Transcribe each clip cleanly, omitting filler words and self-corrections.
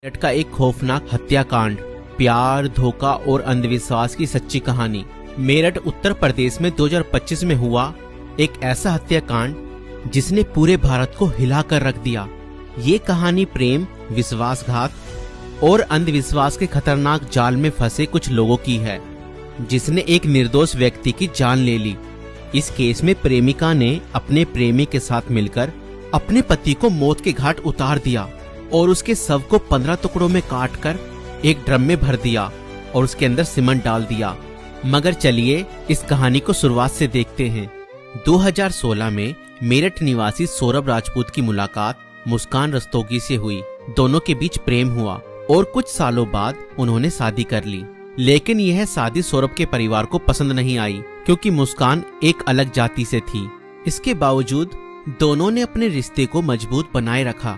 मेरठ का एक खौफनाक हत्याकांड, प्यार, धोखा और अंधविश्वास की सच्ची कहानी। मेरठ उत्तर प्रदेश में 2025 में हुआ एक ऐसा हत्याकांड जिसने पूरे भारत को हिलाकर रख दिया। ये कहानी प्रेम, विश्वासघात और अंधविश्वास के खतरनाक जाल में फंसे कुछ लोगों की है, जिसने एक निर्दोष व्यक्ति की जान ले ली। इस केस में प्रेमिका ने अपने प्रेमी के साथ मिलकर अपने पति को मौत के घाट उतार दिया और उसके शव को 15 टुकड़ों में काटकर एक ड्रम में भर दिया और उसके अंदर सीमेंट डाल दिया। मगर चलिए इस कहानी को शुरुआत से देखते हैं। 2016 में मेरठ निवासी सौरभ राजपूत की मुलाकात मुस्कान रस्तोगी से हुई। दोनों के बीच प्रेम हुआ और कुछ सालों बाद उन्होंने शादी कर ली। लेकिन यह शादी सौरभ के परिवार को पसंद नहीं आई, क्योंकि मुस्कान एक अलग जाति से थी। इसके बावजूद दोनों ने अपने रिश्ते को मजबूत बनाए रखा।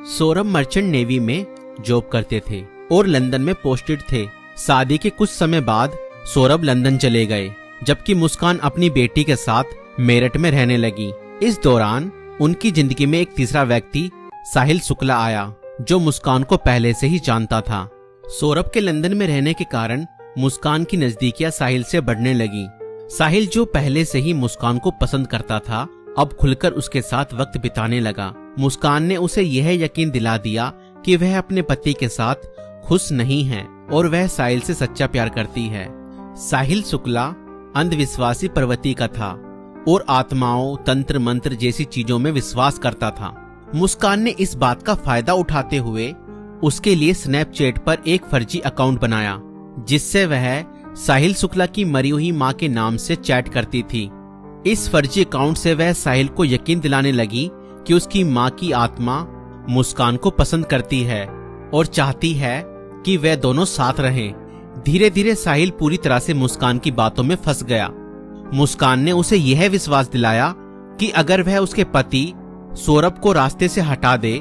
सौरभ मर्चेंट नेवी में जॉब करते थे और लंदन में पोस्टेड थे। शादी के कुछ समय बाद सौरभ लंदन चले गए, जबकि मुस्कान अपनी बेटी के साथ मेरठ में रहने लगी। इस दौरान उनकी जिंदगी में एक तीसरा व्यक्ति साहिल शुक्ला आया, जो मुस्कान को पहले से ही जानता था। सौरभ के लंदन में रहने के कारण मुस्कान की नजदीकियां साहिल से बढ़ने लगी। साहिल, जो पहले से ही मुस्कान को पसंद करता था, अब खुलकर उसके साथ वक्त बिताने लगा। मुस्कान ने उसे यह यकीन दिला दिया कि वह अपने पति के साथ खुश नहीं है और वह साहिल से सच्चा प्यार करती है। साहिल शुक्ला अंधविश्वासी प्रवृत्ति का था और आत्माओं, तंत्र मंत्र जैसी चीजों में विश्वास करता था। मुस्कान ने इस बात का फायदा उठाते हुए उसके लिए स्नैपचैट पर एक फर्जी अकाउंट बनाया, जिससे वह साहिल शुक्ला की मरी हुई मां के नाम से चैट करती थी। इस फर्जी अकाउंट से वह साहिल को यकीन दिलाने लगी कि उसकी मां की आत्मा मुस्कान को पसंद करती है और चाहती है कि वे दोनों साथ रहें। धीरे धीरे साहिल पूरी तरह से मुस्कान की बातों में फंस गया। मुस्कान ने उसे यह विश्वास दिलाया कि अगर वह उसके पति सौरभ को रास्ते से हटा दे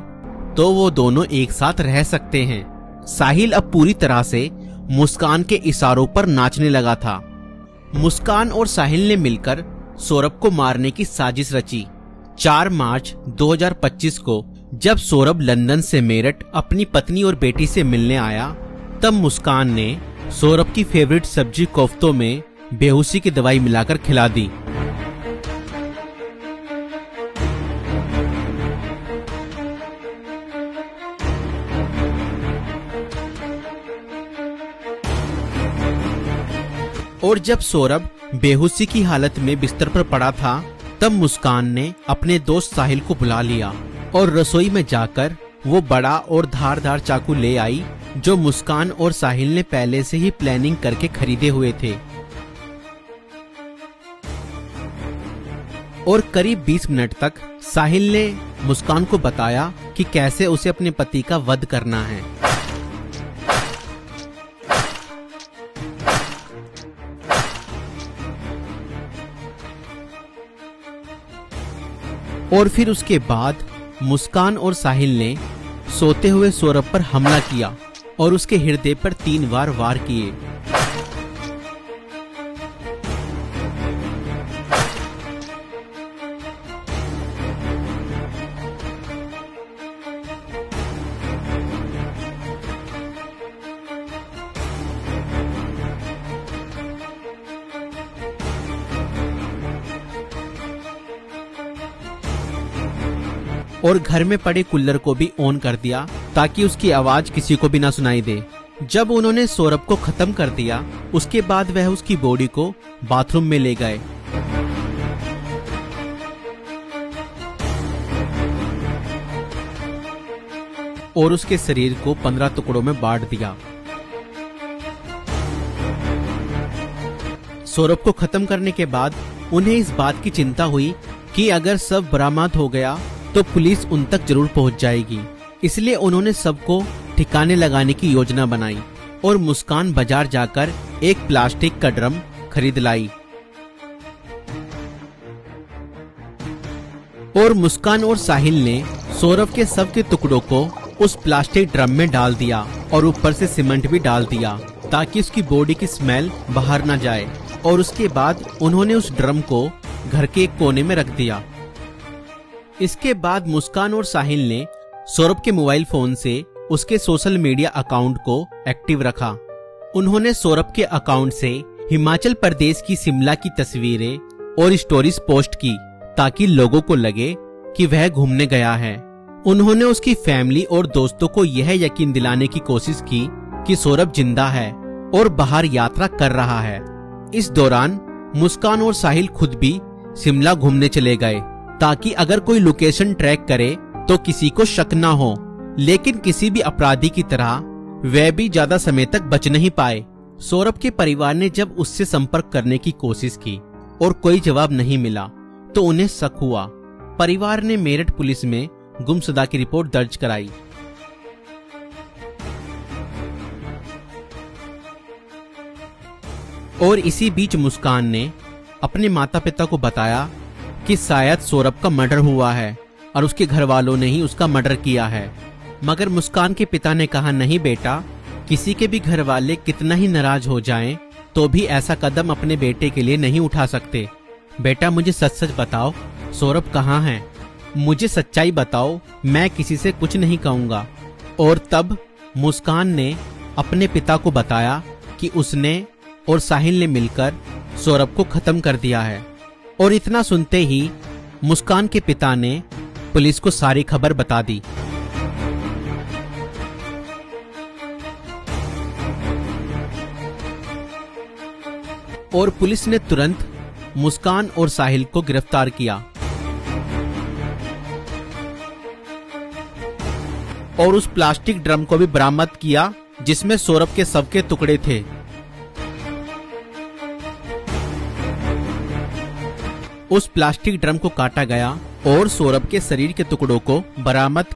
तो वो दोनों एक साथ रह सकते हैं। साहिल अब पूरी तरह से मुस्कान के इशारों पर नाचने लगा था। मुस्कान और साहिल ने मिलकर सौरभ को मारने की साजिश रची। 4 मार्च 2025 को जब सौरभ लंदन से मेरठ अपनी पत्नी और बेटी से मिलने आया, तब मुस्कान ने सौरभ की फेवरेट सब्जी कोफ्तों में बेहोशी की दवाई मिलाकर खिला दी। और जब सौरभ बेहोशी की हालत में बिस्तर पर पड़ा था, तब मुस्कान ने अपने दोस्त साहिल को बुला लिया और रसोई में जाकर वो बड़ा और धारदार चाकू ले आई, जो मुस्कान और साहिल ने पहले से ही प्लानिंग करके खरीदे हुए थे। और करीब 20 मिनट तक साहिल ने मुस्कान को बताया कि कैसे उसे अपने पति का वध करना है। और फिर उसके बाद मुस्कान और साहिल ने सोते हुए सौरभ पर हमला किया और उसके हृदय पर 3 बार वार किए। और घर में पड़े कूलर को भी ऑन कर दिया ताकि उसकी आवाज किसी को भी ना सुनाई दे। जब उन्होंने सौरभ को खत्म कर दिया, उसके बाद वह उसकी बॉडी को बाथरूम में ले गए। और उसके शरीर को 15 टुकड़ों में बांट दिया। सौरभ को खत्म करने के बाद उन्हें इस बात की चिंता हुई कि अगर सब बरामद हो गया तो पुलिस उन तक जरूर पहुंच जाएगी। इसलिए उन्होंने सबको ठिकाने लगाने की योजना बनाई और मुस्कान बाजार जाकर एक प्लास्टिक का ड्रम खरीद लाई। और मुस्कान और साहिल ने सौरभ के शव के टुकड़ों को उस प्लास्टिक ड्रम में डाल दिया और ऊपर से सीमेंट भी डाल दिया ताकि उसकी बॉडी की स्मेल बाहर न जाए। और उसके बाद उन्होंने उस ड्रम को घर के एक कोने में रख दिया। इसके बाद मुस्कान और साहिल ने सौरभ के मोबाइल फोन से उसके सोशल मीडिया अकाउंट को एक्टिव रखा। उन्होंने सौरभ के अकाउंट से हिमाचल प्रदेश की शिमला की तस्वीरें और स्टोरीज पोस्ट की ताकि लोगों को लगे कि वह घूमने गया है। उन्होंने उसकी फैमिली और दोस्तों को यह यकीन दिलाने की कोशिश की कि सौरभ जिंदा है और बाहर यात्रा कर रहा है। इस दौरान मुस्कान और साहिल खुद भी शिमला घूमने चले गए ताकि अगर कोई लोकेशन ट्रैक करे तो किसी को शक ना हो, लेकिन किसी भी अपराधी की तरह वह भी ज्यादा समय तक बच नहीं पाए। सौरभ के परिवार ने जब उससे संपर्क करने की कोशिश की और कोई जवाब नहीं मिला तो उन्हें शक हुआ। परिवार ने मेरठ पुलिस में गुमशुदा की रिपोर्ट दर्ज कराई। और इसी बीच मुस्कान ने अपने माता पिता को बताया कि शायद सौरभ का मर्डर हुआ है और उसके घर वालों ने ही उसका मर्डर किया है। मगर मुस्कान के पिता ने कहा, नहीं बेटा, किसी के भी घर वाले कितना ही नाराज हो जाएं तो भी ऐसा कदम अपने बेटे के लिए नहीं उठा सकते। बेटा मुझे सच सच बताओ, सौरभ कहाँ है? मुझे सच्चाई बताओ, मैं किसी से कुछ नहीं कहूंगा। और तब मुस्कान ने अपने पिता को बताया कि उसने और साहिल ने मिलकर सौरभ को खत्म कर दिया है। और इतना सुनते ही मुस्कान के पिता ने पुलिस को सारी खबर बता दी। और पुलिस ने तुरंत मुस्कान और साहिल को गिरफ्तार किया और उस प्लास्टिक ड्रम को भी बरामद किया जिसमें सौरभ के शव के टुकड़े थे। उस प्लास्टिक ड्रम को काटा गया और सौरभ के शरीर के टुकड़ों को बरामद